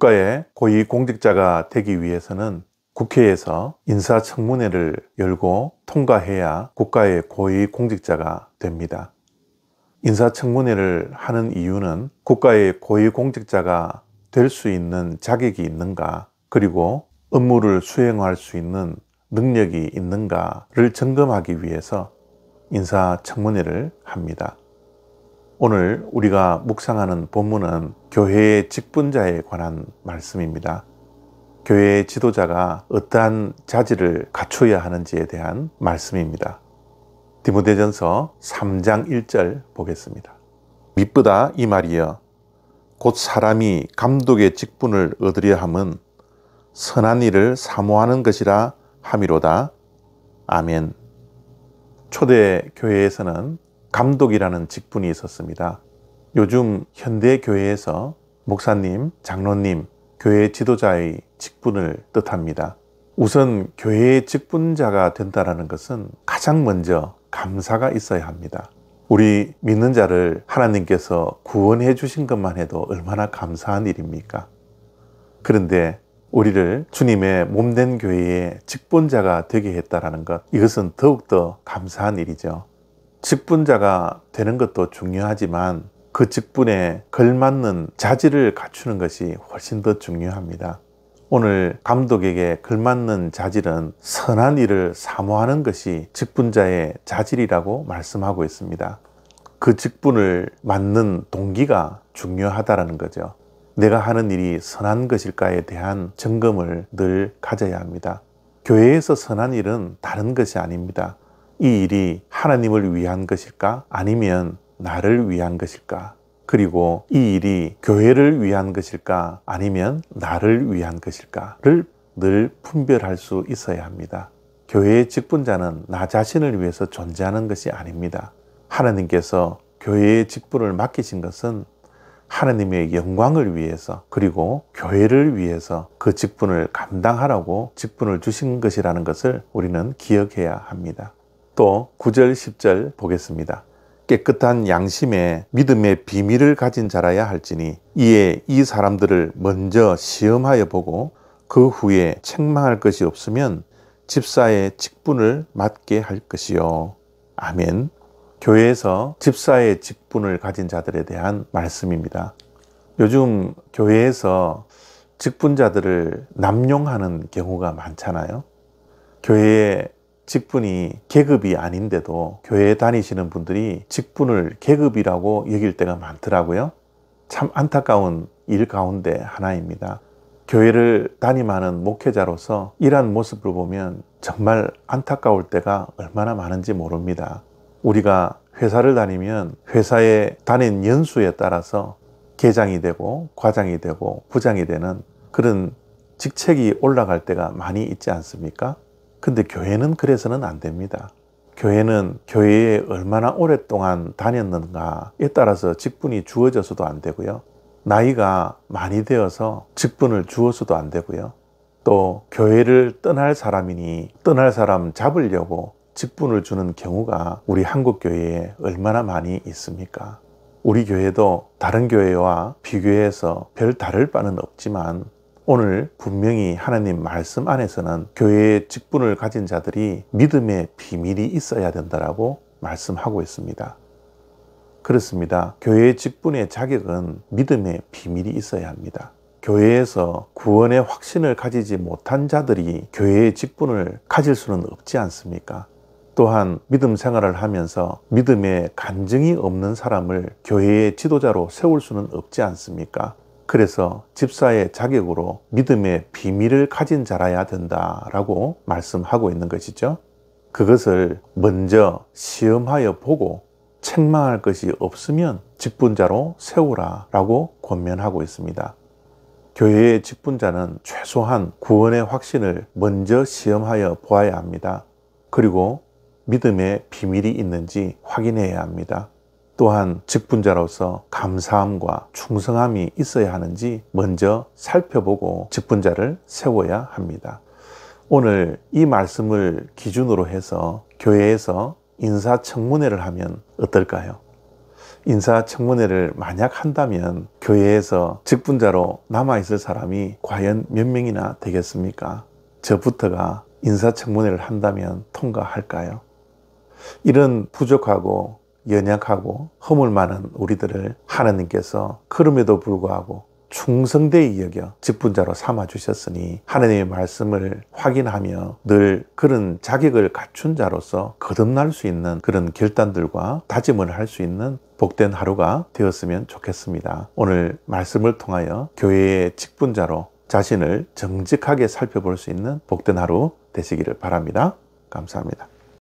국가의 고위공직자가 되기 위해서는 국회에서 인사청문회를 열고 통과해야 국가의 고위공직자가 됩니다. 인사청문회를 하는 이유는 국가의 고위공직자가 될 수 있는 자격이 있는가, 그리고 업무를 수행할 수 있는 능력이 있는가를 점검하기 위해서 인사청문회를 합니다. 오늘 우리가 묵상하는 본문은 교회의 직분자에 관한 말씀입니다. 교회의 지도자가 어떠한 자질을 갖춰야 하는지에 대한 말씀입니다. 디모데전서 3장 1절 보겠습니다. 미쁘다 이 말이여, 곧 사람이 감독의 직분을 얻으려 함은 선한 일을 사모하는 것이라 함이로다. 아멘. 초대 교회에서는 감독이라는 직분이 있었습니다. 요즘 현대 교회에서 목사님, 장로님, 교회 지도자의 직분을 뜻합니다. 우선 교회의 직분자가 된다는 것은 가장 먼저 감사가 있어야 합니다. 우리 믿는 자를 하나님께서 구원해 주신 것만 해도 얼마나 감사한 일입니까? 그런데 우리를 주님의 몸된 교회의 직분자가 되게 했다는 것, 이것은 더욱더 감사한 일이죠. 직분자가 되는 것도 중요하지만 그 직분에 걸맞는 자질을 갖추는 것이 훨씬 더 중요합니다. 오늘 감독에게 걸맞는 자질은 선한 일을 사모하는 것이 직분자의 자질이라고 말씀하고 있습니다. 그 직분을 맡는 동기가 중요하다는 거죠. 내가 하는 일이 선한 것일까에 대한 점검을 늘 가져야 합니다. 교회에서 선한 일은 다른 것이 아닙니다. 이 일이 하나님을 위한 것일까? 아니면 나를 위한 것일까? 그리고 이 일이 교회를 위한 것일까? 아니면 나를 위한 것일까를 늘 분별할 수 있어야 합니다. 교회의 직분자는 나 자신을 위해서 존재하는 것이 아닙니다. 하나님께서 교회의 직분을 맡기신 것은 하나님의 영광을 위해서, 그리고 교회를 위해서 그 직분을 감당하라고 직분을 주신 것이라는 것을 우리는 기억해야 합니다. 또 9절 10절 보겠습니다. 깨끗한 양심에 믿음의 비밀을 가진 자라야 할지니 이에 이 사람들을 먼저 시험하여 보고 그 후에 책망할 것이 없으면 집사의 직분을 맡게 할 것이요. 아멘. 교회에서 집사의 직분을 가진 자들에 대한 말씀입니다. 요즘 교회에서 직분자들을 남용하는 경우가 많잖아요. 교회에 직분이 계급이 아닌데도 교회에 다니시는 분들이 직분을 계급이라고 여길 때가 많더라고요. 참 안타까운 일 가운데 하나입니다. 교회를 담임하는 목회자로서 이러한 모습을 보면 정말 안타까울 때가 얼마나 많은지 모릅니다. 우리가 회사를 다니면 회사에 다닌 연수에 따라서 계장이 되고 과장이 되고 부장이 되는 그런 직책이 올라갈 때가 많이 있지 않습니까? 근데 교회는 그래서는 안 됩니다. 교회는 교회에 얼마나 오랫동안 다녔는가에 따라서 직분이 주어져서도 안 되고요. 나이가 많이 되어서 직분을 주어서도 안 되고요. 또 교회를 떠날 사람이니 떠날 사람 잡으려고 직분을 주는 경우가 우리 한국 교회에 얼마나 많이 있습니까? 우리 교회도 다른 교회와 비교해서 별 다를 바는 없지만 오늘 분명히 하나님 말씀 안에서는 교회의 직분을 가진 자들이 믿음의 비밀이 있어야 된다라고 말씀하고 있습니다. 그렇습니다. 교회의 직분의 자격은 믿음의 비밀이 있어야 합니다. 교회에서 구원의 확신을 가지지 못한 자들이 교회의 직분을 가질 수는 없지 않습니까? 또한 믿음 생활을 하면서 믿음의 간증이 없는 사람을 교회의 지도자로 세울 수는 없지 않습니까? 그래서 집사의 자격으로 믿음의 비밀을 가진 자라야 된다라고 말씀하고 있는 것이죠. 그것을 먼저 시험하여 보고 책망할 것이 없으면 직분자로 세우라라고 권면하고 있습니다. 교회의 직분자는 최소한 구원의 확신을 먼저 시험하여 보아야 합니다. 그리고 믿음의 비밀이 있는지 확인해야 합니다. 또한 직분자로서 감사함과 충성함이 있어야 하는지 먼저 살펴보고 직분자를 세워야 합니다. 오늘 이 말씀을 기준으로 해서 교회에서 인사청문회를 하면 어떨까요? 인사청문회를 만약 한다면 교회에서 직분자로 남아있을 사람이 과연 몇 명이나 되겠습니까? 저부터가 인사청문회를 한다면 통과할까요? 이런 부족하고 연약하고 허물 많은 우리들을 하나님께서 그럼에도 불구하고 충성되이 여겨 직분자로 삼아주셨으니 하나님의 말씀을 확인하며 늘 그런 자격을 갖춘 자로서 거듭날 수 있는 그런 결단들과 다짐을 할 수 있는 복된 하루가 되었으면 좋겠습니다. 오늘 말씀을 통하여 교회의 직분자로 자신을 정직하게 살펴볼 수 있는 복된 하루 되시기를 바랍니다. 감사합니다.